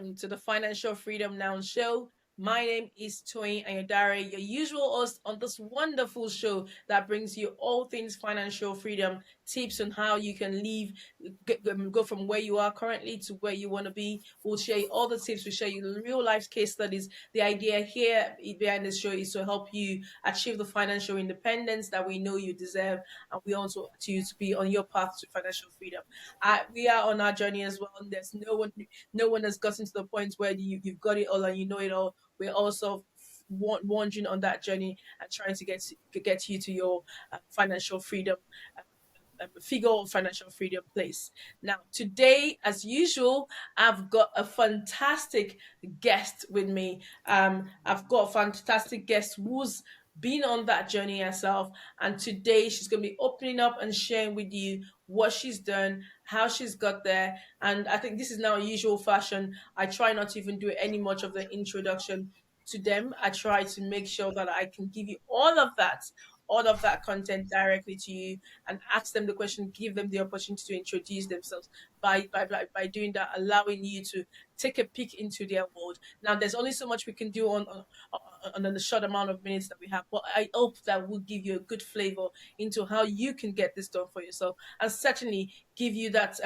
welcome to the Financial Freedom Now show. My name is Toyin Ayodare, your usual host on this wonderful show that brings you all things financial freedom, tips on how you can leave, go from where you are currently to where you want to be. We'll share you all the tips, we'll share you the real life case studies. The idea here behind this show is to help you achieve the financial independence that we know you deserve, and we also want you to be on your path to financial freedom. We are on our journey as well. There's no one has gotten to the point where you've got it all and you know it all. We're also wandering on that journey and trying to get you to your financial freedom figure of financial freedom place. Now, today, as usual, I've got a fantastic guest with me. I've got a fantastic guest who's been on that journey herself, and today she's going to be opening up and sharing with you what she's done, how she's got there. And I think this is now a usual fashion. I try not to even do any much of the introduction to them. I try to make sure that I can give you all of that content directly to you and ask them the question, give them the opportunity to introduce themselves. By doing that, allowing you to take a peek into their world. Now, there's only so much we can do on the short amount of minutes that we have, but I hope that will give you a good flavor into how you can get this done for yourself, and certainly give you that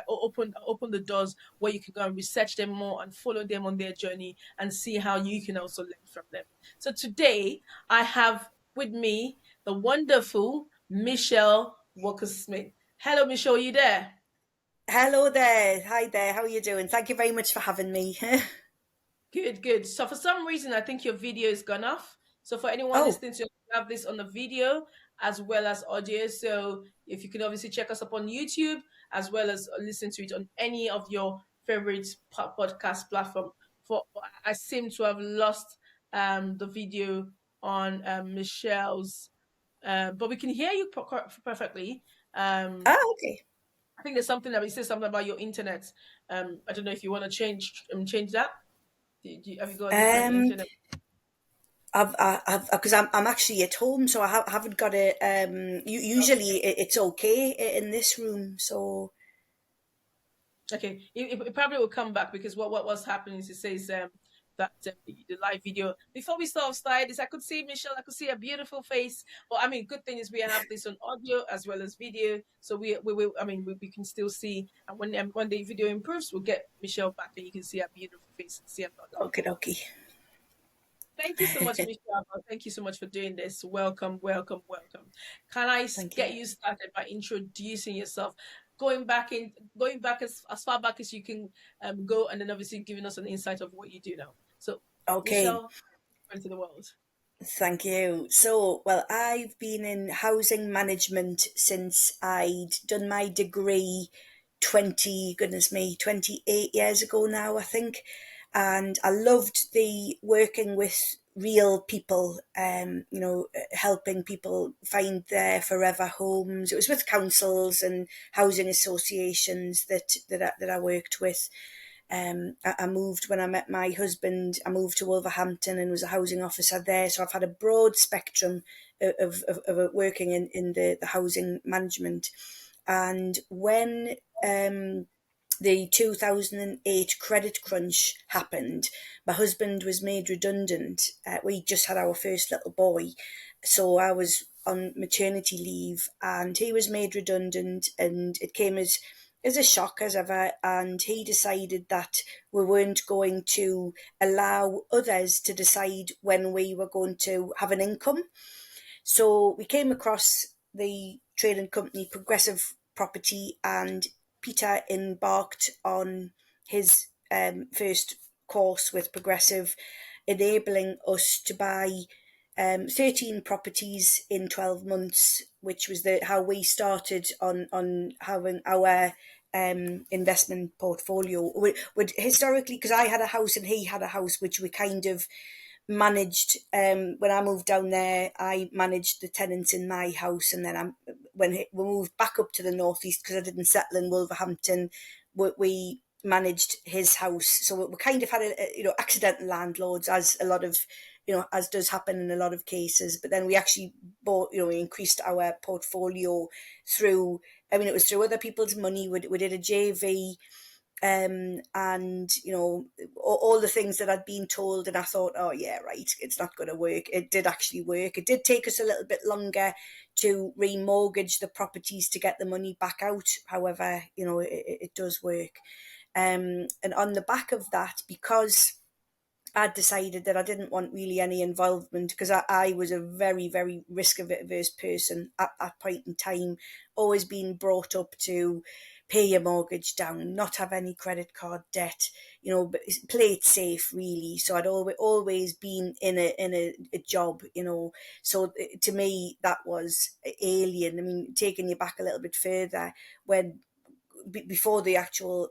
open the doors where you can go and research them more and follow them on their journey and see how you can also learn from them. So today I have with me the wonderful Michelle Walker Smith. Hello, Michelle, are you there? Hello there. Hi there. How are you doing? Thank you very much for having me. Good, good. So for some reason, I think your video is gone off. So for anyone Oh, listening to us, we have this on the video as well as audio. So if you can obviously check us up on YouTube as well as listen to it on any of your favorite podcast platform. For I seem to have lost the video on Michelle's, but we can hear you perfectly. okay. I think there's something that we say something about your internet. I don't know if you want to change that. Have you got a different Um, internet? because I'm actually at home, so haven't got it. Usually it's okay in this room. So Okay, it probably will come back because what was happening is it says that the live video. Before we start is I could see Michelle, I could see a beautiful face. But I mean, good thing is we have this on audio as well as video, so we will. I mean, we can still see. And when the video improves, we'll get Michelle back and you can see a beautiful face and see I'm not okay, talking. okay. Thank you so much, Michelle. Thank you so much for doing this. Welcome, welcome, welcome. Can I Thank get you. you started by introducing yourself? Going back as far back as you can go, and then obviously giving us an insight of what you do now. So, Okay, Michelle, into the world. thank you. So, well, I've been in housing management since I'd done my degree 28 years ago now, I think. And I loved the working with real people, helping people find their forever homes. It was with councils and housing associations that I worked with. I moved when I met my husband. I moved to Wolverhampton and was a housing officer there. So I've had a broad spectrum of working in the housing management. And when the 2008 credit crunch happened, my husband was made redundant. We just had our first little boy. So I was on maternity leave and he was made redundant, and it came as a shock as ever, and he decided that we weren't going to allow others to decide when we were going to have an income. So we came across the trading company Progressive Property, and Peter embarked on his first course with Progressive, enabling us to buy 13 properties in 12 months, which was how we started on having our investment portfolio. Would historically, because I had a house and he had a house, which we kind of managed. When I moved down there, I managed the tenants in my house, and then when we moved back up to the northeast, because I didn't settle in Wolverhampton, we managed his house. So we kind of had accidental landlords, as a lot of as does happen in a lot of cases. But then we actually bought, we increased our portfolio through. I mean, it was through other people's money. We did a JV And all the things that I'd been told, and I thought, oh yeah, right, it's not going to work. It did actually work. It did take us a little bit longer to remortgage the properties to get the money back out. However, it does work. And on the back of that, because I decided that I didn't want really any involvement, because I was a very, very risk averse person at that point in time, always being brought up to pay your mortgage down, not have any credit card debt, but play it safe really. So I'd always been in a job, So to me, that was alien. I mean, taking you back a little bit further, when before the actual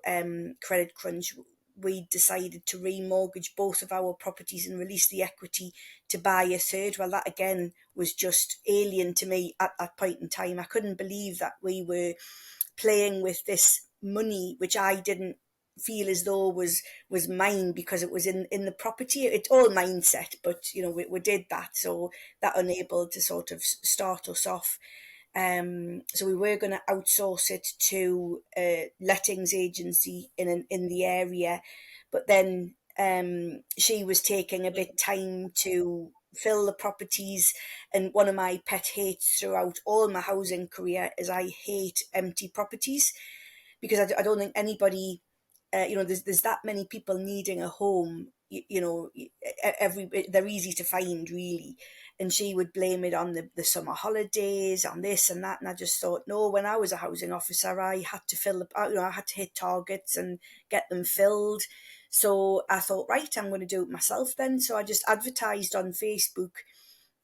credit crunch, we decided to remortgage both of our properties and release the equity to buy a third. Well, that again was just alien to me at that point in time. I couldn't believe that we were playing with this money, which I didn't feel as though was mine, because it was in the property. It's all mindset, but we did that, so that enabled to sort of start us off. So we were going to outsource it to a lettings agency in the area, but then she was taking a bit time to fill the properties. And one of my pet hates throughout all my housing career is I hate empty properties, because I don't think anybody, there's that many people needing a home. They're easy to find really, and she would blame it on the summer holidays, on this and that, and I just thought, no. When I was a housing officer, I had to I had to hit targets and get them filled. So I thought, right, I'm going to do it myself then. So I just advertised on Facebook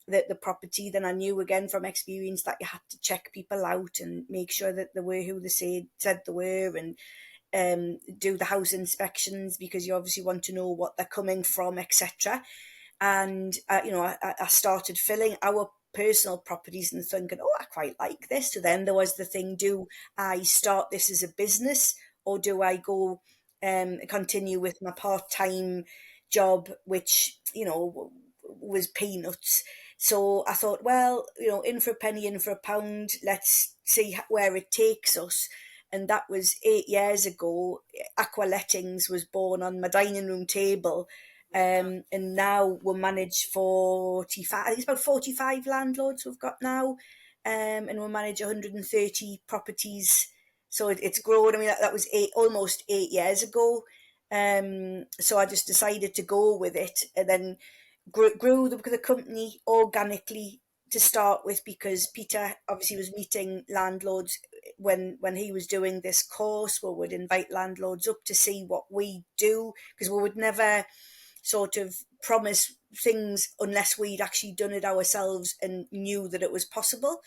the property. Then I knew again from experience that you had to check people out and make sure that they were who they said they were, and do the house inspections, because you obviously want to know what they're coming from, etc. And I started filling our personal properties and thinking, oh, I quite like this. So then there was the thing: do I start this as a business, or do I go continue with my part-time job, which was peanuts? So I thought, well, in for a penny, in for a pound. Let's see where it takes us. And that was 8 years ago. Aqua Lettings was born on my dining room table. And now we manage 45, I think it's about 45 landlords we've got now. And we manage 130 properties. So it's grown. I mean, that was almost 8 years ago. So I just decided to go with it, and then grew the company organically to start with, because Peter obviously was meeting landlords when he was doing this course. We would invite landlords up to see what we do, because we would never sort of promise things unless we'd actually done it ourselves and knew that it was possible.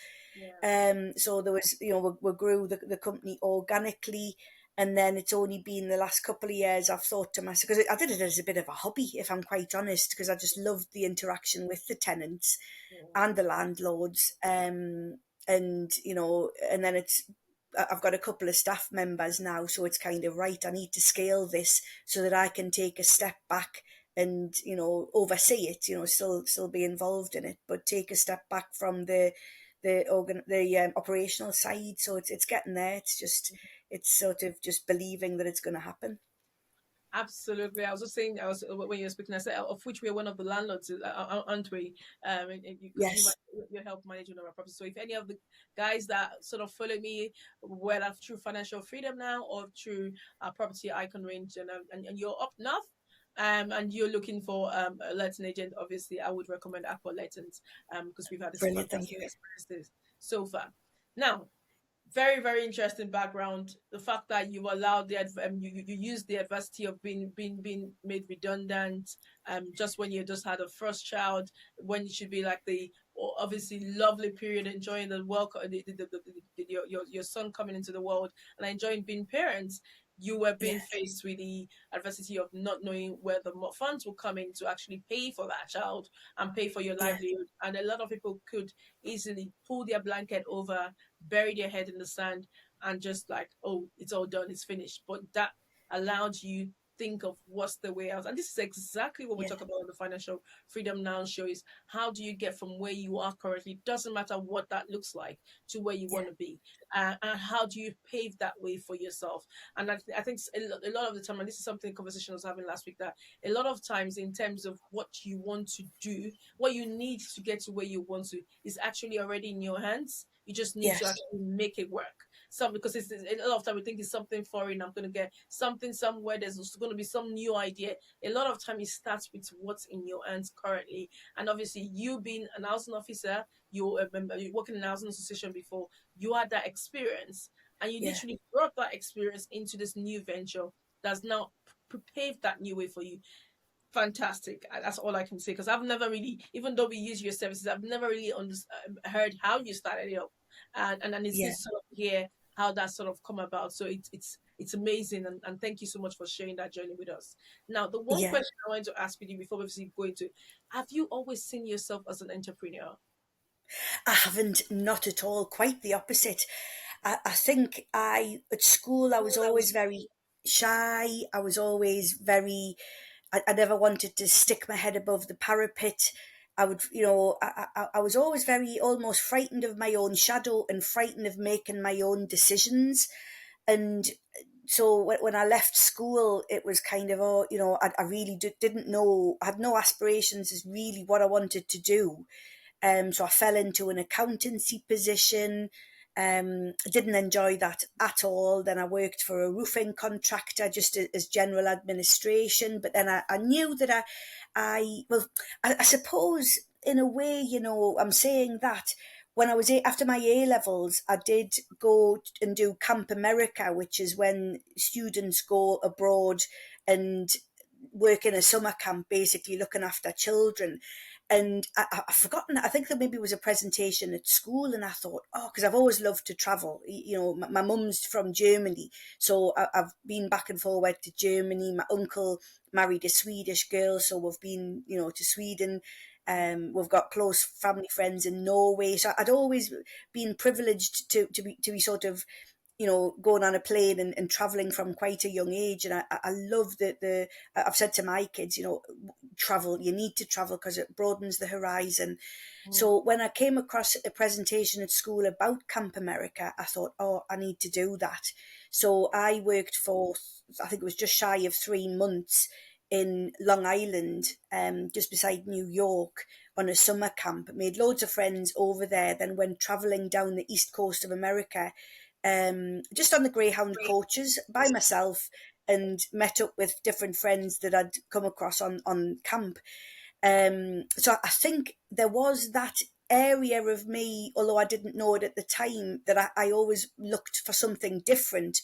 Yeah. So there was, we grew the company organically. And then it's only been the last couple of years I've thought to myself, because I did it as a bit of a hobby, if I'm quite honest, because I just loved the interaction with the tenants Yeah. and the landlords. And then I've got a couple of staff members now, so it's kind of right. I need to scale this so that I can take a step back and oversee it. Still be involved in it, but take a step back from the operational side. So it's getting there. It's sort of just believing that it's going to happen. Absolutely. I was just saying, when you were speaking, I said, of which we are one of the landlords, aren't we? Because Yes, you help manage one of our properties. So if any of the guys that sort of follow me, whether through financial freedom now or through our property icon range, and you're up north, and you're looking for a letting agent, obviously, I would recommend Aqua Lettings, because we've had this brilliant. Thank fantastic you. experiences so far. Now, very very interesting background, the fact that you allowed you used the adversity of being made redundant, just when you just had a first child, when you should be like the obviously lovely period, enjoying the welcome, your son coming into the world and enjoying being parents. You were being Yes, faced with the adversity of not knowing where the funds will come in to actually pay for that child and pay for your yes, livelihood, and a lot of people could easily pull their blanket over, bury their head in the sand, and just like, oh, it's all done, it's finished. But that allowed you think of what's the way out. And this is exactly what we yeah, talk about on the Financial Freedom Now show is how do you get from where you are currently, doesn't matter what that looks like, to where you yeah, want to be. And how do you pave that way for yourself? And I think a lot of the time, and this is something conversation I was having last week, that a lot of times in terms of what you want to do, what you need to get to where you want to is actually already in your hands. You just need to yes, actually make it work. Some because it's a lot of time we think it's something foreign. I'm going to get something somewhere. There's going to be some new idea. A lot of time it starts with what's in your hands currently. And obviously, you being an housing officer, you're working in a housing association before. You had that experience, and you yeah. literally brought that experience into this new venture that's now paved that new way for you. Fantastic. That's all I can say because I've never really, even though we use your services, I've never really heard how you started it up, and it's good Yeah, to sort of hear how that sort of come about. So it's amazing, and thank you so much for sharing that journey with us. Now, the one yeah. question I wanted to ask you before we obviously go into, have you always seen yourself as an entrepreneur? I haven't, not at all. Quite the opposite. I think at school, I was School, I was always very shy. I was always very, I never wanted to stick my head above the parapet. I would, I was always very almost frightened of my own shadow and frightened of making my own decisions. And so when I left school, it was kind of, I really didn't know, I had no aspirations as really what I wanted to do. So I fell into an accountancy position. I didn't enjoy that at all. Then I worked for a roofing contractor just as general administration. But then I knew that I suppose in a way, I'm saying that when I was after my A levels, I did go and do Camp America, which is when students go abroad and work in a summer camp, basically looking after children. And I've forgotten, I think there maybe was a presentation at school, and I thought, oh, because I've always loved to travel. My mum's from Germany, so I've been back and forward to Germany. My uncle married a Swedish girl, so we've been, to Sweden. We've got close family friends in Norway, so I'd always been privileged to be sort of going on a plane and traveling from quite a young age. And I love I've said to my kids, travel, you need to travel because it broadens the horizon. Mm. So when I came across a presentation at school about Camp America, I thought, oh, I need to do that. So I worked for, I think it was just shy of 3 months in Long Island, just beside New York, on a summer camp. Made loads of friends over there, then went travelling down the east coast of America, just on the Greyhound coaches by myself, and met up with different friends that I'd come across on camp. So I think there was that area of me, although I didn't know it at the time, that I always looked for something different,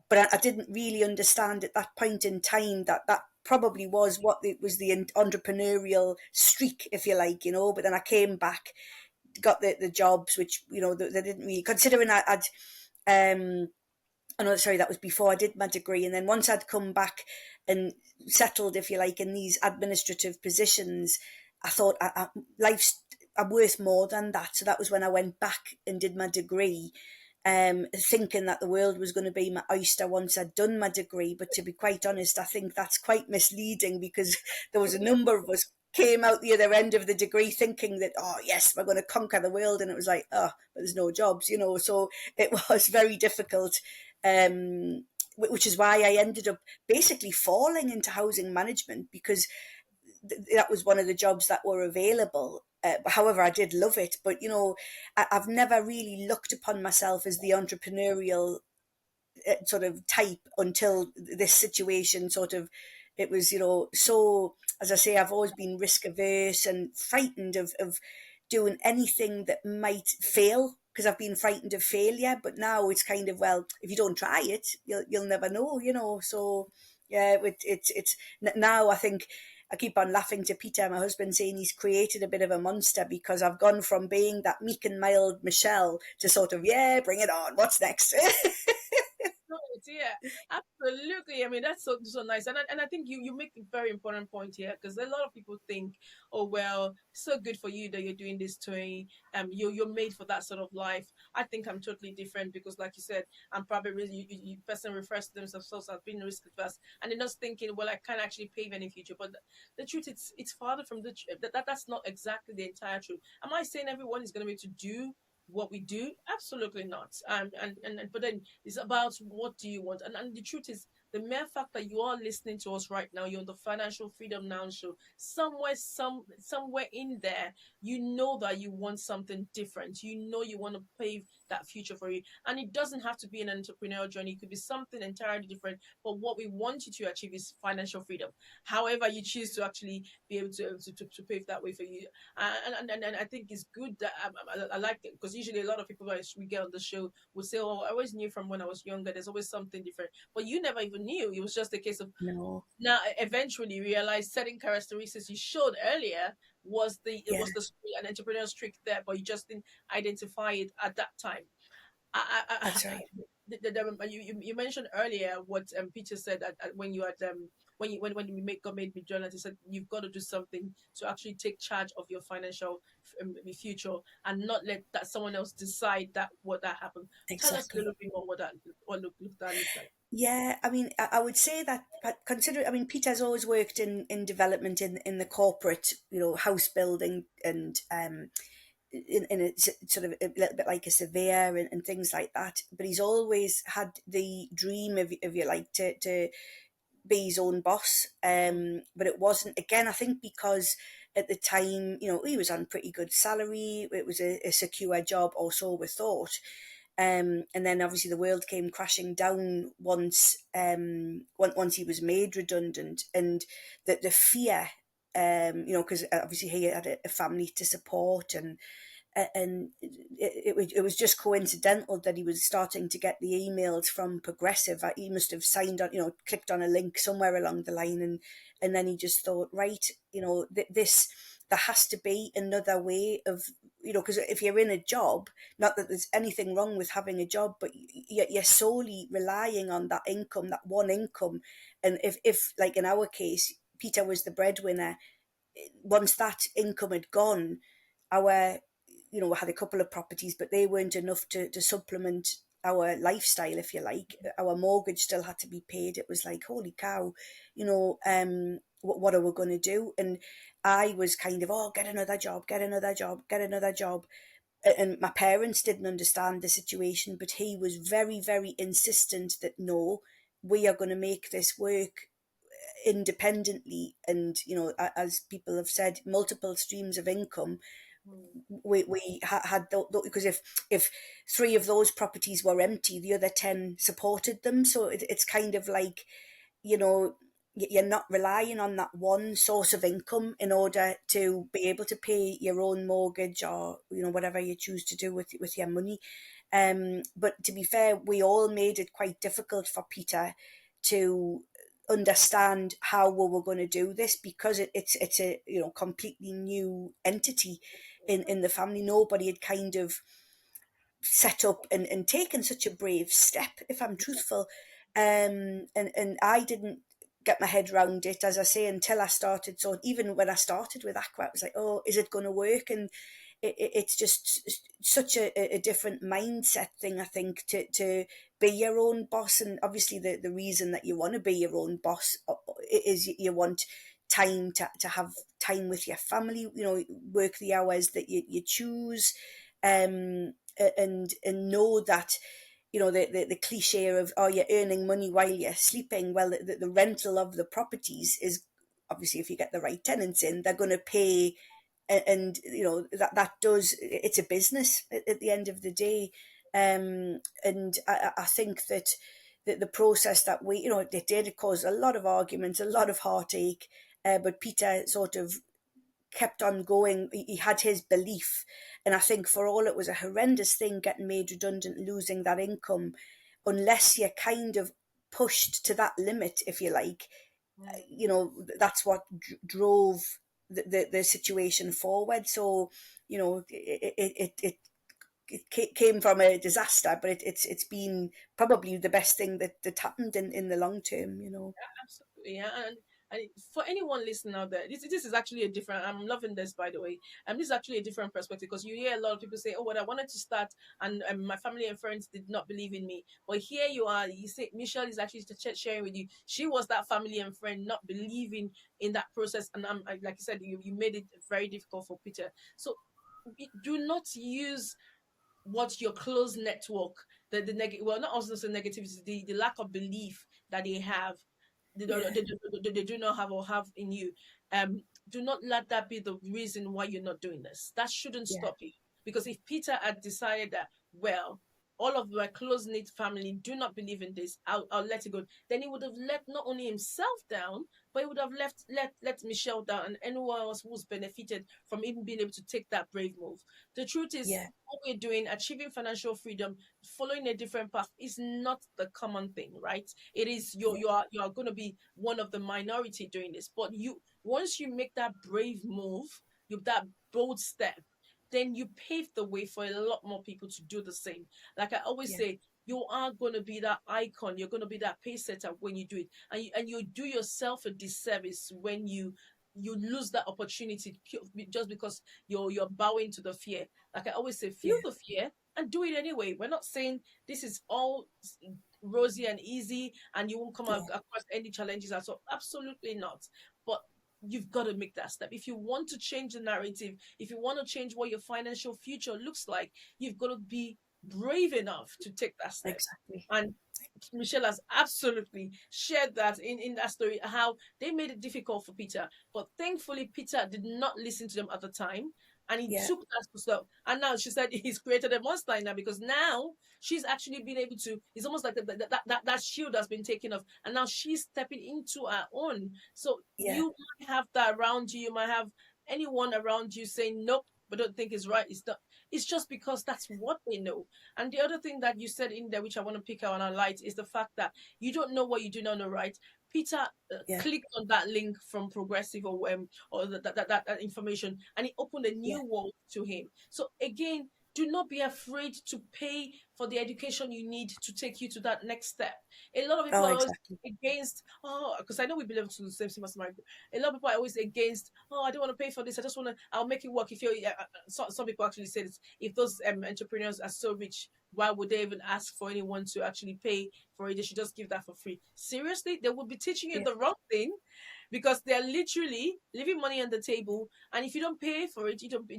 but I didn't really understand at that point in time that probably was what it was, the entrepreneurial streak, if you like, But then I came back, got the jobs, which they didn't really, considering um, oh no, sorry, that was before I did my degree. And then once I'd come back and settled, if you like, in these administrative positions, I thought I'm worth more than that. So that was when I went back and did my degree, thinking that the world was going to be my oyster once I'd done my degree. But to be quite honest, I think that's quite misleading, because there was a number of us came out the other end of the degree thinking that, oh yes, we're going to conquer the world, and it was like, oh, but there's no jobs, so it was very difficult, which is why I ended up basically falling into housing management, because that was one of the jobs that were available. However, I did love it, but I've never really looked upon myself as the entrepreneurial sort of type until this situation sort of, it was, so, as I say, I've always been risk averse and frightened of doing anything that might fail, because I've been frightened of failure. But now it's kind of, well, if you don't try it, you'll never know, So yeah, it's now I think I keep on laughing to Peter, my husband, saying he's created a bit of a monster, because I've gone from being that meek and mild Michelle to sort of, yeah, bring it on. What's next? No, Yeah, absolutely. I mean, that's so nice, and I think you make a very important point here because a lot of people think, oh well, so good for you that you're doing this to you're made for that sort of life. I think I'm totally different because, like you said, I'm probably really person refers to themselves as being risk adverse, and they're not thinking, well, I can't actually pay any future. But the truth, it's farther from that's not exactly the entire truth. Am I saying everyone is going to be able to do what we do? Absolutely not. But then it's about what do you want. And the truth is, the mere fact that you are listening to us right now, you're on the Financial Freedom Now show. Somewhere in there, you know that you want something different. You know you want to pave that future for you. And it doesn't have to be an entrepreneurial journey. It could be something entirely different. But what we want you to achieve is financial freedom. However, you choose to actually be able to pave that way for you. And I think it's good that I like it because usually a lot of people that we get on the show will say, "Oh, I always knew from when I was younger. There's always something different," but you never even knew. It was just a case of No, now eventually you realize certain characteristics you showed earlier yeah, was the an entrepreneurial streak there, but you just didn't identify it at that time. that's I, right. you mentioned earlier what Peter said when you had when you got made redundant. He said you've got to do something to actually take charge of your financial future and not let that someone else decide that what that happened. Tell us a Exactly. little bit more what that looks like. Yeah, I mean, I would say that, but consider, I mean, Peter's always worked in development in the corporate, house building and in a sort of a little bit like a surveyor and things like that. But he's always had the dream, if you like, to be his own boss. But it wasn't, again, I think because at the time, he was on pretty good salary. It was a secure job, or so we thought. And then obviously the world came crashing down once he was made redundant, and the fear, because obviously he had a family to support, and it was just coincidental that he was starting to get the emails from Progressive. He must have signed on, clicked on a link somewhere along the line, and then he just thought, right, this there has to be another way of, because if you're in a job, not that there's anything wrong with having a job, but you're solely relying on that income, that one income, and if like in our case, Peter was the breadwinner. Once that income had gone, our, we had a couple of properties, but they weren't enough to supplement our lifestyle, if you like. Our mortgage still had to be paid. It was like, holy cow, what are we going to do? And I was kind of, oh, get another job, get another job, get another job. And my parents didn't understand the situation, but he was very, very insistent that no, we are going to make this work independently. And as people have said, multiple streams of income. Mm, We had because if three of those properties were empty, the other 10 supported them. So it's kind of like, you know you're not relying on that one source of income in order to be able to pay your own mortgage, or whatever you choose to do with your money. But to be fair, we all made it quite difficult for Peter to understand how we were going to do this, because it's a completely new entity in the family. Nobody had kind of set up and taken such a brave step, if I'm truthful. And I didn't get my head around it, as I say, until I started. So even when I started with Aqua, I was like, oh, is it going to work? And it's just such a different mindset thing, I think, to be your own boss. And obviously the reason that you want to be your own boss is you want time to have time with your family, work the hours that you choose, and know that the cliche of, oh, you're earning money while you're sleeping. Well, the rental of the properties is obviously, if you get the right tenants in, they're going to pay. And that does, it's a business at the end of the day. And I think that the process that we, it did cause a lot of arguments, a lot of heartache, but Peter sort of kept on going. He had his belief. And I think for all it was a horrendous thing getting made redundant, losing that income, unless you're kind of pushed to that limit, if you like, mm. that's what drove the situation forward. So, it came from a disaster, but it's been probably the best thing that happened in the long term. Absolutely, yeah. And for anyone listening out there, this is actually a different. I'm loving this, by the way. This is actually a different perspective because you hear a lot of people say, "Oh, what I wanted to start, and my family and friends did not believe in me." But here you are. You say Michelle is actually sharing with you. She was that family and friend not believing in that process, and like you said, you made it very difficult for Peter. So do not use what your close network, the negative, well, not also the negativity, the lack of belief that they have, Yeah, they do not have or have in you. Do not let that be the reason why you're not doing this. That shouldn't yeah, stop you. Because if Peter had decided that, well, all of my close knit family do not believe in this, I'll let it go. Then he would have let not only himself down, but he would have let Michelle down and anyone else who's benefited from even being able to take that brave move. The truth is, yeah, what we're doing, achieving financial freedom, following a different path, is not the common thing, right? It is yeah, you are going to be one of the minority doing this, but you once you make that brave move, you that bold step, then you pave the way for a lot more people to do the same. Like I always yeah, say, you are going to be that icon. You're going to be that pace setter when you do it, and you do yourself a disservice when you lose that opportunity just because you're bowing to the fear. Like I always say, feel yeah. the fear and do it anyway. We're not saying this is all rosy and easy and you won't come Yeah, across any challenges at all. Absolutely not. But you've got to make that step. If you want to change the narrative, if you want to change what your financial future looks like, you've got to be brave enough to take that step. exactly. And Michelle has absolutely shared that in that story, how they made it difficult for Peter. But thankfully, Peter did not listen to them at the time. And he Yeah, took that to stuff. And now she said he's created a monster in her because now she's actually been able to, it's almost like that shield has been taken off. And now she's stepping into her own. So yeah, you might have that around you. You might have anyone around you saying, nope, but don't think it's right. It's not. It's just because that's what they know. And the other thing that you said in there, which I want to pick out on our light, is the fact that you don't know what you do not know, right? Peter yeah, clicked on that link from Progressive or that information, and it opened a yeah. new world to him. So again, do not be afraid to pay for the education you need to take you to that next step. A lot of people Oh, are always exactly. against, oh, because I know we belong to the same semester. A lot of people are always against, oh, I don't want to pay for this. I just want to, I'll make it work. If you're, some people actually say this, if those entrepreneurs are so rich, why would they even ask for anyone to actually pay for it? They should just give that for free. Seriously, they would be teaching you Yeah, the wrong thing because they're literally leaving money on the table. And if you don't pay for it, you don't pay,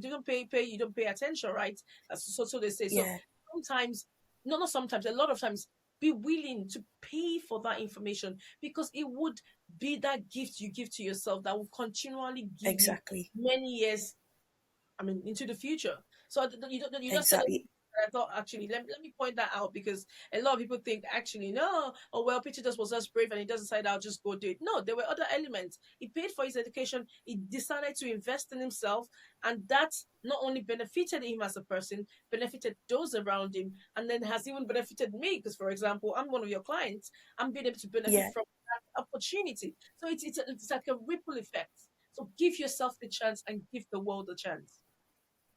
you don't pay attention, right? So they say. So yeah, sometimes, no, not sometimes, a lot of times, be willing to pay for that information because it would be that gift you give to yourself that will continually give you exactly, many years, I mean, into the future. So you just said exactly. I thought actually let me point that out because a lot of people think actually no, oh well, Peter just was just brave and he just decided I'll just go do it. No, there were other elements. He paid for his education. He decided to invest in himself, and that not only benefited him as a person, benefited those around him, and then has even benefited me. Because for example, I'm one of your clients. I'm being able to benefit Yeah, from that opportunity. So it's like a ripple effect. So give yourself the chance and give the world a chance.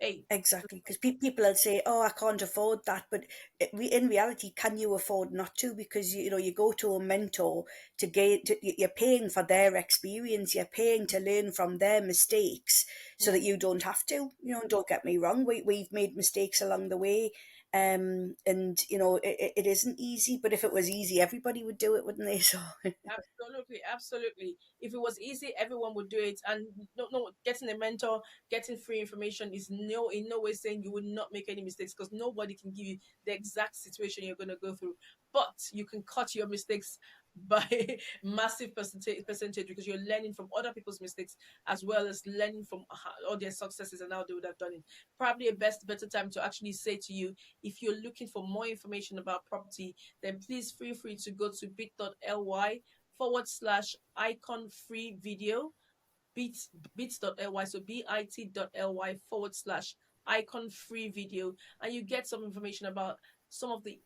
Hey, exactly. Because people will say, "Oh, I can't afford that," but in reality, can you afford not to? Because you go to a mentor to get. You're paying for their experience. You're paying to learn from their mistakes, so that mm, you don't have to. Don't get me wrong. We've made mistakes along the way, and it isn't easy. But if it was easy, everybody would do it, wouldn't they? So absolutely, absolutely. If it was easy, everyone would do it. And no, getting a mentor, getting free information is no in no way saying you will not make any mistakes because nobody can give you the exact situation you're going to go through. But you can cut your mistakes by massive percentage because you're learning from other people's mistakes as well as learning from all their successes and how they would have done it. Probably a better time to actually say to you, if you're looking for more information about property, then please feel free to go to bit.ly/icon free video, bit.ly, so bit.ly/icon free video, and you get some information about some of the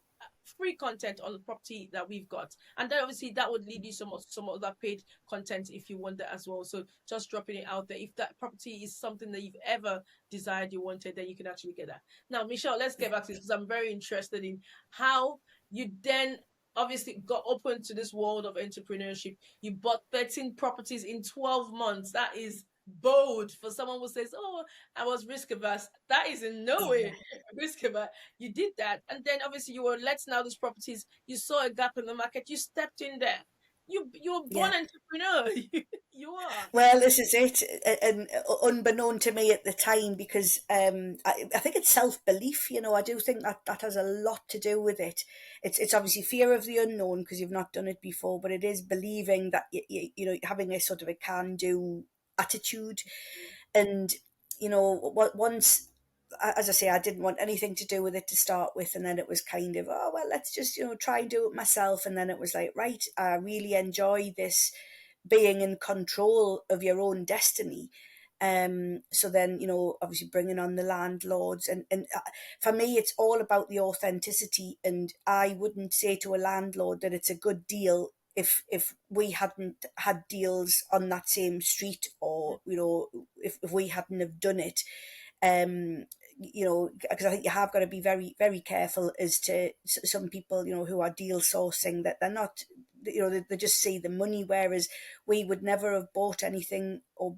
free content on the property that we've got. And then obviously that would lead you some other paid content if you want that as well. So just dropping it out there. If that property is something that you've ever desired you wanted, then you can actually get that. Now, Michelle, let's get Yeah. back to this because I'm very interested in how you then obviously got open to this world of entrepreneurship. You bought 13 properties in 12 months. That is bold for someone who says, "Oh, I was risk averse." That is in no Yeah. way risk averse. You did that, and then obviously you were letting out these properties. You saw a gap in the market. You stepped in there. You were born Yeah. entrepreneur. You are. Well, this is it, and unbeknown to me at the time, because I think it's self belief. You know, I do think that that has a lot to do with it. It's obviously fear of the unknown because you've not done it before, but it is believing that you know, having a sort of a can do attitude, and you know, once, as I say, I didn't want anything to do with it to start with, and then it was kind of, oh well, let's just, you know, try and do it myself, and then it was like, right, I really enjoy this, being in control of your own destiny. So then, you know, obviously bringing on the landlords, and for me, it's all about the authenticity. And I wouldn't say to a landlord that it's a good deal if we hadn't had deals on that same street, or you know, if we hadn't have done it. Um, you know, because I think you have got to be very, very careful as to some people, you know, who are deal sourcing, that they're not, you know, they just see the money, whereas we would never have bought anything or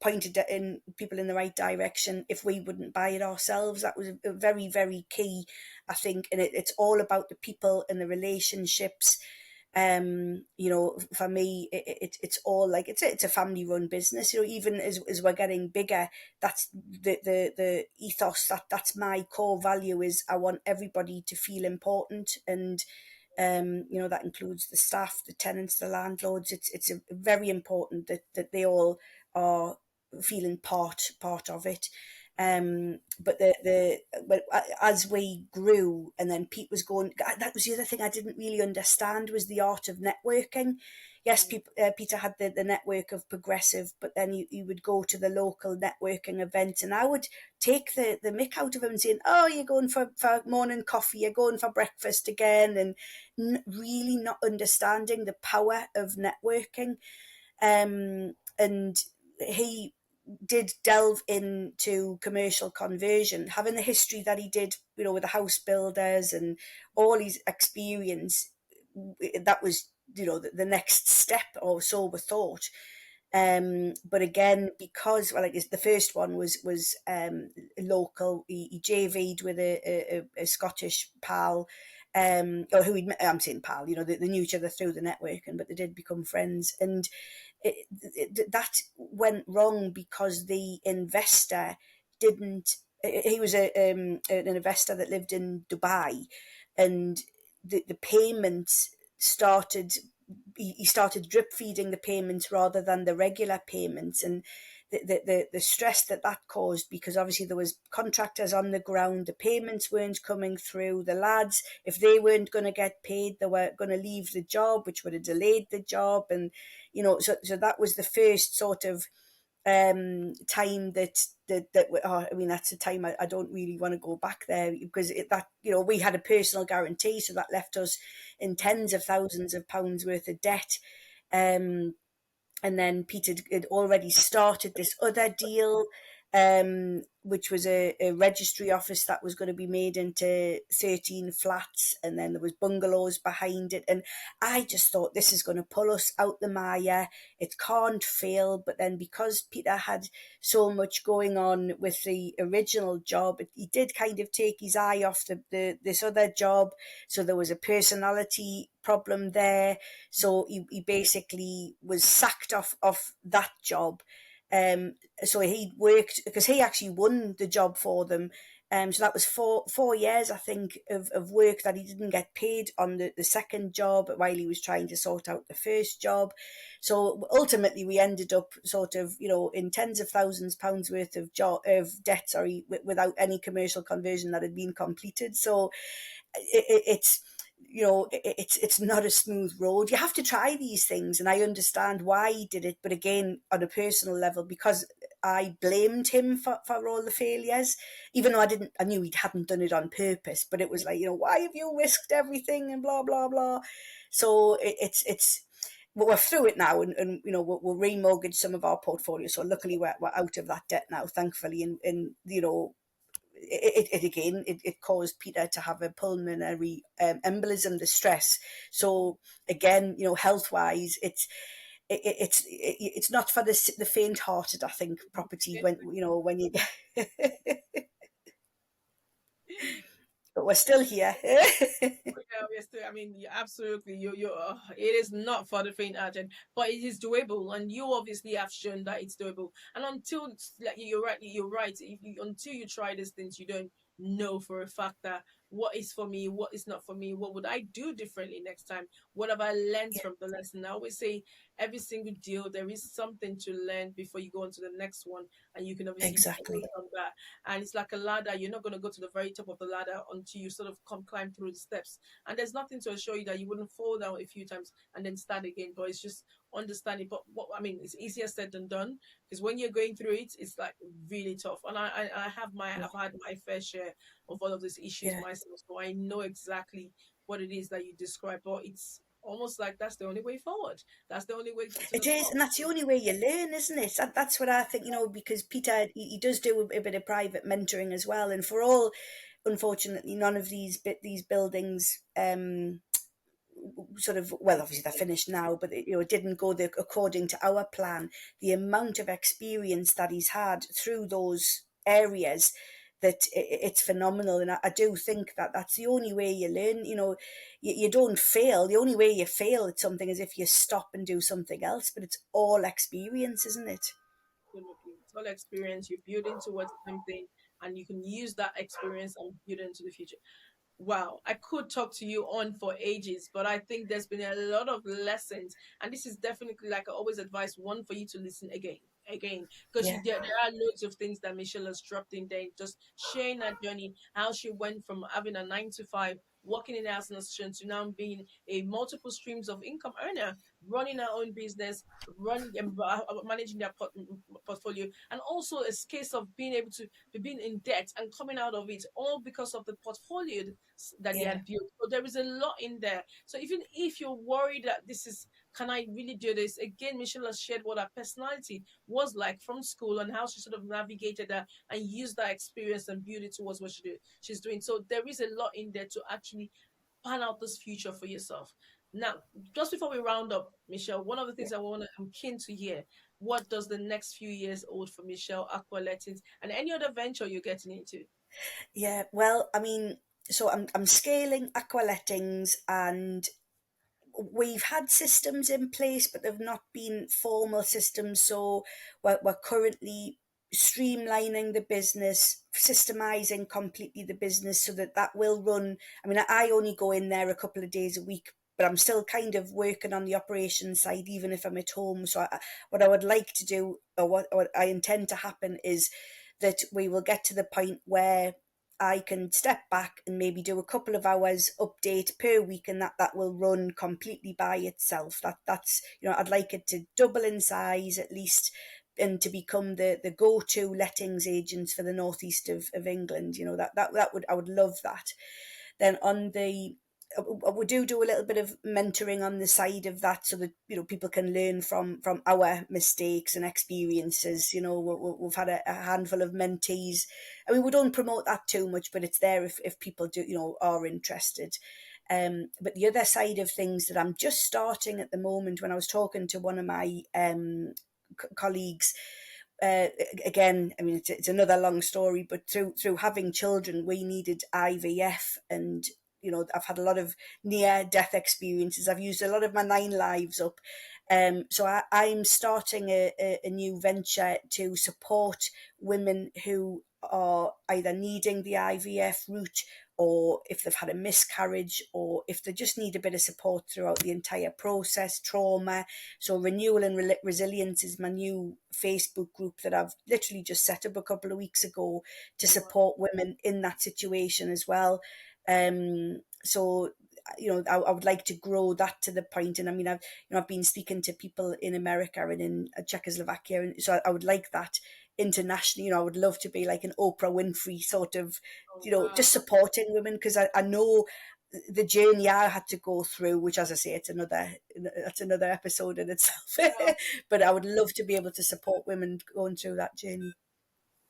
pointed in people in the right direction if we wouldn't buy it ourselves. That was a very, very key, I think, and it's all about the people and the relationships. You know, for me, it's all like, it's a family run business. You know, even as we're getting bigger, that's the ethos, that's my core value, is I want everybody to feel important. And you know, that includes the staff, the tenants, the landlords. It's a very important that they all are feeling part of it. But but as we grew, and then Pete was going, that was the other thing I didn't really understand, was the art of networking. Yes, Peter had the network of Progressive, but then you would go to the local networking events, and I would take the mick out of him, saying, "Oh, you're going for morning coffee, you're going for breakfast again," and really not understanding the power of networking. And he did delve into commercial conversion, having the history that he did, you know, with the house builders and all his experience. That was, you know, the next step, or so we thought. But again, because, well, like, the first one was local. He JV'd with a Scottish pal, or who I'm saying pal, you know, they knew each other through the networking, but they did become friends. And that went wrong because the investor didn't. He was an investor that lived in Dubai, and the payments started. He started drip feeding the payments rather than the regular payments, and the stress that caused, because obviously there was contractors on the ground, the payments weren't coming through, the lads, if they weren't going to get paid, they were going to leave the job, which would have delayed the job. And you know, so that was the first sort of time oh, I mean, that's a time I don't really want to go back there, because that, you know, we had a personal guarantee, so that left us in tens of thousands of pounds worth of debt. And then Peter had already started this other deal, which was a registry office that was going to be made into 13 flats, and then there was bungalows behind it. And I just thought, this is going to pull us out the mire. It can't fail. But then, because Peter had so much going on with the original job, he did kind of take his eye off this other job. So there was a personality problem there. So he basically was sacked off that job. So he worked, because he actually won the job for them. So that was four years, I think, of work that he didn't get paid on the second job, while he was trying to sort out the first job. So ultimately, we ended up sort of, you know, in tens of thousands of pounds worth of debt, sorry, without any commercial conversion that had been completed. So it's, you know, it's not a smooth road. You have to try these things, and I understand why he did it. But again, on a personal level, because I blamed him for all the failures, even though I knew he hadn't done it on purpose, but it was like, why have you risked everything and blah, blah, blah. So it's, but we're through it now, and we'll remortgage some of our portfolio. So luckily we're out of that debt now, thankfully, and it caused Peter to have a pulmonary embolism, the stress. So again, health wise, it's not for the faint-hearted. I think property, when you but we're still here. Yeah, we're still, I mean, absolutely. It is not for the faint-hearted, but it is doable, and you obviously have shown that it's doable. And until, like you're right. Until you try these things, you don't know for a fact that what is for me, what is not for me, what would I do differently next time? What have I learned Yeah, from the lesson? I always say every single deal there is something to learn before you go on to the next one, and you can obviously build exactly. on that. And it's like a ladder. You're not going to go to the very top of the ladder until you sort of climb through the steps, and there's nothing to assure you that you wouldn't fall down a few times and then start again. But it's just understanding. But what I mean, it's easier said than done, because when you're going through it, it's like really tough. And Yeah, I've had my fair share of all of these issues yeah. myself, so I know exactly what it is that you describe. But it's almost like that's the only way forward. That's the only way to It the is, top. and that's the only way you learn, isn't it? That's what I think. Because Peter, he does do a bit of private mentoring as well, and for all, unfortunately, none of these buildings sort of, well, obviously they're finished now, but it didn't go according to our plan. The amount of experience that he's had through those areas, that it's phenomenal. And I do think that that's the only way you learn. You don't fail. The only way you fail at something is if you stop and do something else, but it's all experience, isn't it? Absolutely. It's all experience. You're building towards something, and you can use that experience and build into the future. Wow, I could talk to you on for ages, but I think there's been a lot of lessons, and this is definitely, like I always advise, one for you to listen again, because Yeah, there are loads of things that Michelle has dropped in there, just sharing that journey, how she went from having a 9 to 5, working in the housing association, to now being a multiple streams of income earner, running her own business, running and managing their portfolio, and also a case of being able to be being in debt and coming out of it, all because of the portfolio that they yeah, had built. So there is a lot in there. So even if you're worried that this is, can I really do this? Again, Michelle has shared what her personality was like from school and how she sort of navigated that and used that experience and built it towards what she's doing. So there is a lot in there to actually plan out this future for yourself. Now, just before we round up, Michelle, one of the yeah. things I'm keen to hear, what does the next few years hold for Michelle, Aqua Lettings, and any other venture you're getting into? Yeah, well, I mean, so I'm scaling Aqua Lettings, and we've had systems in place, but they've not been formal systems. So we're currently streamlining the business, systemizing completely the business so that will run. I mean, I only go in there a couple of days a week, but I'm still kind of working on the operations side, even if I'm at home. So what I would like to do, or what I intend to happen, is that we will get to the point where I can step back and maybe do a couple of hours update per week, and that will run completely by itself. That's I'd like it to double in size at least, and to become the go-to lettings agents for the northeast of England. I would love that. Then on the we do a little bit of mentoring on the side of that, so that people can learn from our mistakes and experiences. We've had a handful of mentees. I mean, we don't promote that too much, but it's there if people do are interested. But the other side of things that I'm just starting at the moment, when I was talking to one of my colleagues, uh, again, I mean, it's another long story, but through having children, we needed IVF, and I've had a lot of near death experiences. I've used a lot of my 9 lives up. So I'm starting a new venture to support women who are either needing the IVF route, or if they've had a miscarriage, or if they just need a bit of support throughout the entire process, trauma. So Renewal and Resilience is my new Facebook group that I've literally just set up a couple of weeks ago to support women in that situation as well. So I would like to grow that to the point. And I mean, I've been speaking to people in America and in Czechoslovakia, and so I would like that internationally. You know, I would love to be like an Oprah Winfrey sort of, Oh, you know, wow. just supporting women, because I know the journey I had to go through, which, as I say, that's another episode in itself. Wow. But I would love to be able to support women going through that journey.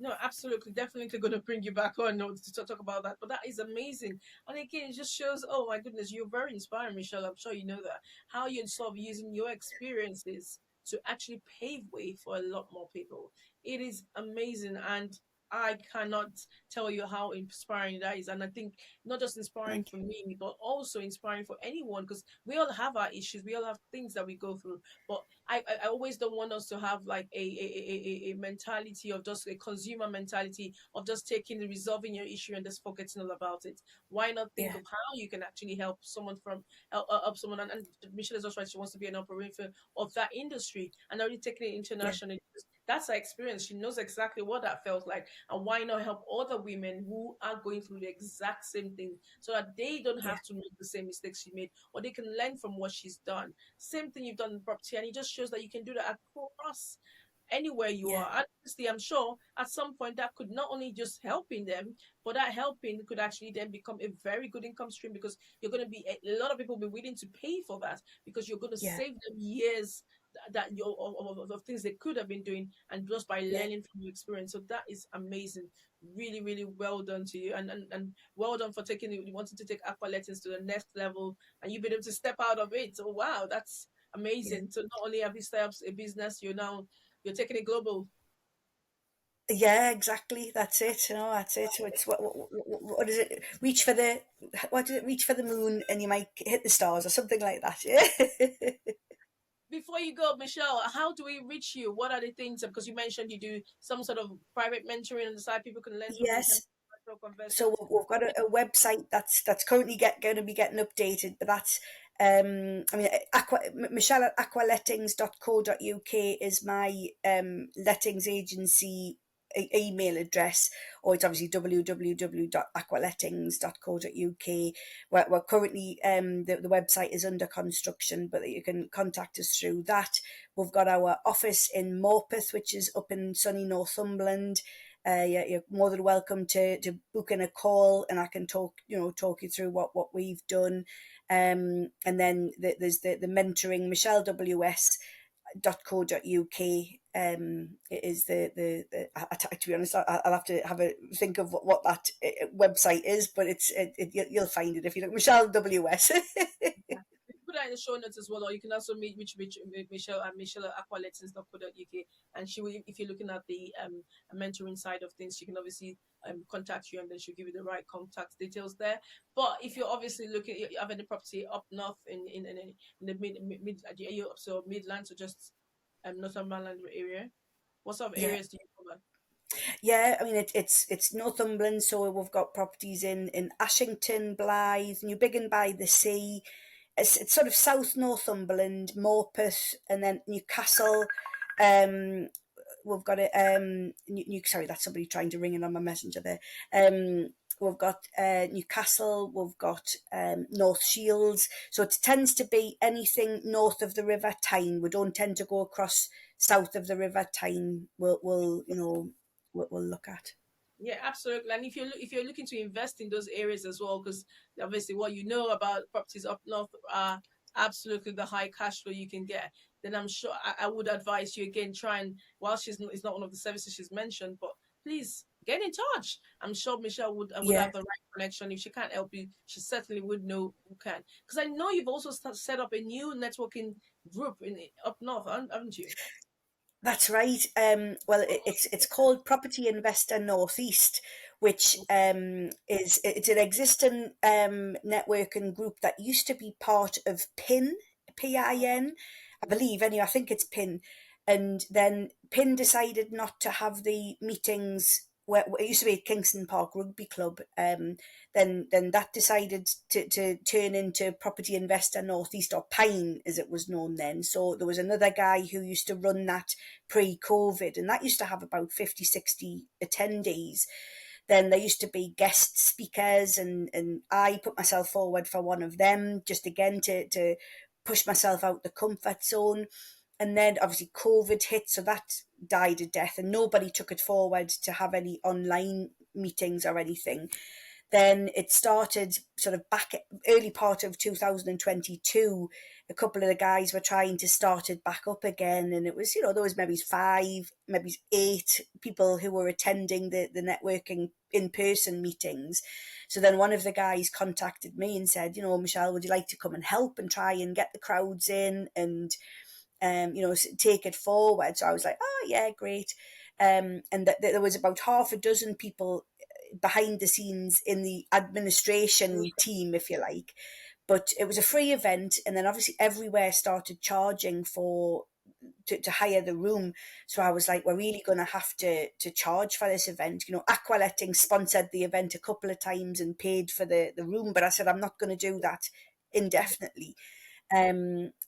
No, absolutely, definitely going to bring you back on to talk about that. But that is amazing, and again, it just shows. Oh my goodness, you're very inspiring, Michelle. I'm sure you know that how you're sort of using your experiences to actually pave way for a lot more people. It is amazing, and I cannot tell you how inspiring that is. And I think not just inspiring Thank for you. me, but also inspiring for anyone, because we all have our issues, we all have things that we go through. But I always don't want us to have like a mentality of just a consumer mentality of just taking the resolving your issue and just forgetting all about it. Why not think Yeah, of how you can actually help someone help someone? And Michelle is also right; she wants to be an operator of that industry and already taking it yeah, internationally. That's her experience. She knows exactly what that felt like, and why not help other women who are going through the exact same thing, so that they don't yeah, have to make the same mistakes she made, or they can learn from what she's done. Same thing you've done in property, and it just shows that you can do that across anywhere you yeah, are. And honestly, I'm sure at some point that could not only just helping them, but that helping could actually then become a very good income stream, because you're going to be a lot of people will be willing to pay for that, because you're going to yeah, save them years that you of things they could have been doing, and just by yeah. learning from your experience. So that is amazing. Really, really well done to you, and well done for taking it. You wanted to take Aqua Lettings to the next level, and you've been able to step out of it. So wow, that's Yeah. amazing. So not only have you set up a business, you're taking it global. Yeah, exactly. That's it. You know, that's it. So it's what is it? Reach for the what is it? Reach for the moon, and you might hit the stars, or something like that. Yeah. Before you go, Michelle, how do we reach you? What are the things? Because you mentioned you do some sort of private mentoring on the side. People can learn from you in terms Yes. of So conversions. we've got a website that's currently going to be getting updated, but that's I mean, Michelle at aqualettings.co.uk is my lettings agency email address, or it's obviously www.aqualettings.co.uk. We're currently the website is under construction, but you can contact us through that. We've got our office in Morpeth, which is up in sunny Northumberland. You're more than welcome to book in a call, and I can talk you through what we've done. And then there's the mentoring, michellews.co.uk. It is to be honest, I'll have to have a think of what that website is, but you'll find it if you look Michelle WS. Yeah. You can put that in the show notes as well, or you can also meet Michelle at Michelle at aqualettings.co.uk, and she will, if you're looking at the mentoring side of things, she can obviously contact you, and then she'll give you the right contact details there. But if you're obviously looking, you have any property up north in the mid are you up so Midlands, or just Northumberland area? What sort of Yeah. areas do you cover? Yeah, I mean it's Northumberland, so we've got properties in Ashington, Blythe, Newbiggin by the Sea. It's sort of South Northumberland, Morpeth, and then Newcastle. Um, we've got it. Sorry, that's somebody trying to ring in on my messenger there. We've got Newcastle. We've got North Shields. So it tends to be anything north of the River Tyne. We don't tend to go across south of the River Tyne. We'll look at. Yeah, absolutely. And if you're looking to invest in those areas as well, because obviously what you know about properties up north are absolutely the high cash flow you can get, then I'm sure I would advise you again, try and while it's not one of the services she's mentioned, but please get in touch. I'm sure Michelle would Yeah. have the right connection. If she can't help you, she certainly would know who can. Because I know you've also set up a new networking group in up north, haven't you? That's right. Well, it's called Property Investor Northeast, which it's an existing network and group that used to be part of PIN, I believe. Anyway, I think it's PIN, and then PIN decided not to have the meetings where it used to be at Kingston Park Rugby Club. Then that decided to turn into Property Investor Northeast, or Pine as it was known then. So there was another guy who used to run that pre-COVID, and that used to have about 50, 60 attendees. Then there used to be guest speakers, and I put myself forward for one of them, just again to push myself out the comfort zone. And then obviously COVID hit, so that died a death and nobody took it forward to have any online meetings or anything. Then it started sort of back early part of 2022. A couple of the guys were trying to start it back up again, and it was, there was maybe 5, maybe 8 people who were attending the networking in-person meetings. So then one of the guys contacted me and said, Michelle, would you like to come and help and try and get the crowds in and take it forward? So I was like, oh yeah, great. And there was about half a dozen people behind the scenes in the administration team, if you like. But it was a free event, and then obviously everywhere started charging to hire the room. So I was like, we're really going to have to charge for this event. Aqua Lettings sponsored the event a couple of times and paid for the room, but I said I'm not going to do that indefinitely.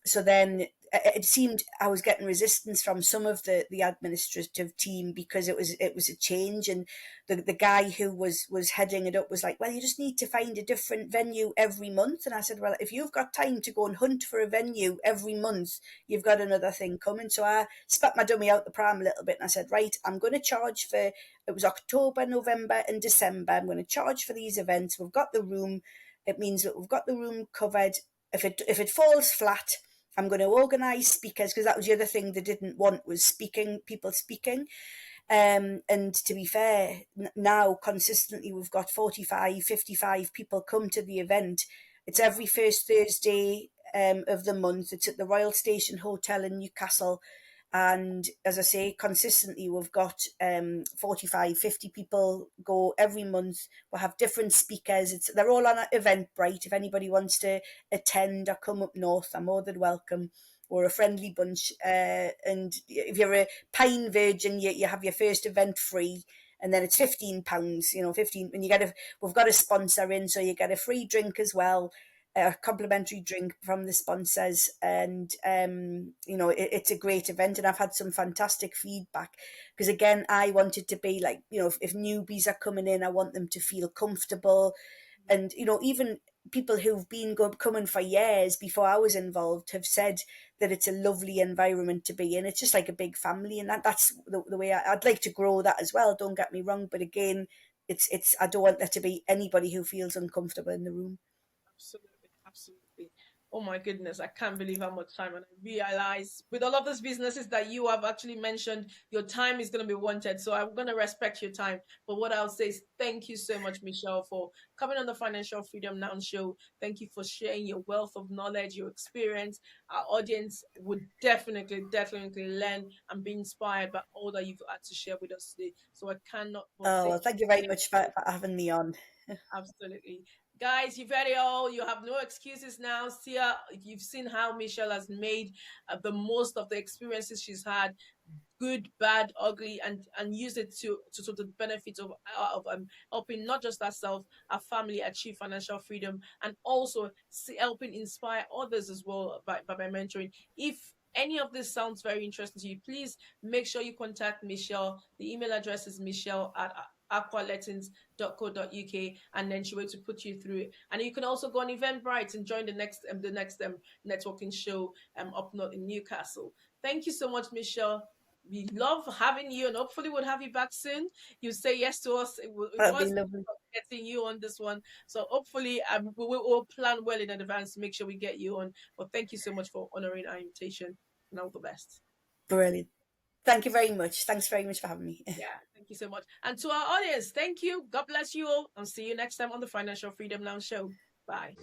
So then it seemed I was getting resistance from some of the administrative team because it was a change, and the guy who was heading it up was like, well, you just need to find a different venue every month. And I said, well, if you've got time to go and hunt for a venue every month, you've got another thing coming. So I spat my dummy out the pram a little bit and I said, right, I'm going to charge for, it was October, November and December, I'm going to charge for these events. We've got the room. It means that we've got the room covered. If it falls flat, I'm going to organise speakers, because that was the other thing they didn't want, was people speaking. And to be fair, now consistently we've got 45, 55 people come to the event. It's every first Thursday of the month. It's at the Royal Station Hotel in Newcastle. And as I say, consistently we've got 45, 50 people go every month. We'll have different speakers. They're all on Eventbrite. If anybody wants to attend or come up north, I'm more than welcome. We're a friendly bunch. And if you're a Pine Virgin, you have your first event free. And then it's £15, 15. And we've got a sponsor in, so you get a free drink as well, a complimentary drink from the sponsors. And it's a great event, and I've had some fantastic feedback, because again, I wanted to be like, if newbies are coming in, I want them to feel comfortable. And even people who've been coming for years before I was involved have said that it's a lovely environment to be in. It's just like a big family, and that's the way I'd like to grow that as well, don't get me wrong, but again, it's I don't want there to be anybody who feels uncomfortable in the room. Absolutely, absolutely. Oh my goodness, I can't believe how much time. And I realize with all of these businesses that you have actually mentioned, your time is going to be wanted. So I'm going to respect your time. But what I'll say is thank you so much, Michelle, for coming on the Financial Freedom Now show. Thank you for sharing your wealth of knowledge, your experience. Our audience would definitely learn and be inspired by all that you've had to share with us today. So I cannot but Oh, say well, thank you very thank much you. for having me on. Absolutely. Guys, you've heard it all. You have no excuses now. Sia, you've seen how Michelle has made the most of the experiences she's had, good, bad, ugly, and use it to the benefit of helping not just herself, her family achieve financial freedom, and also helping inspire others as well by mentoring. If any of this sounds very interesting to you, please make sure you contact Michelle. The email address is michelle at aqualettings.co.uk, and then she will to put you through it. And you can also go on Eventbrite and join the next networking show up north in Newcastle. Thank you so much, Michelle. We love having you, and hopefully we'll have you back soon. You say yes to us. It That'd be was lovely. getting you on this one, so hopefully we'll plan well in advance to make sure we get you on. But thank you so much for honoring our invitation, and all the best. Brilliant. Thank you very much. Thanks very much for having me. Yeah, thank you so much. And to our audience, thank you. God bless you all, and see you next time on the Financial Freedom Now show. Bye.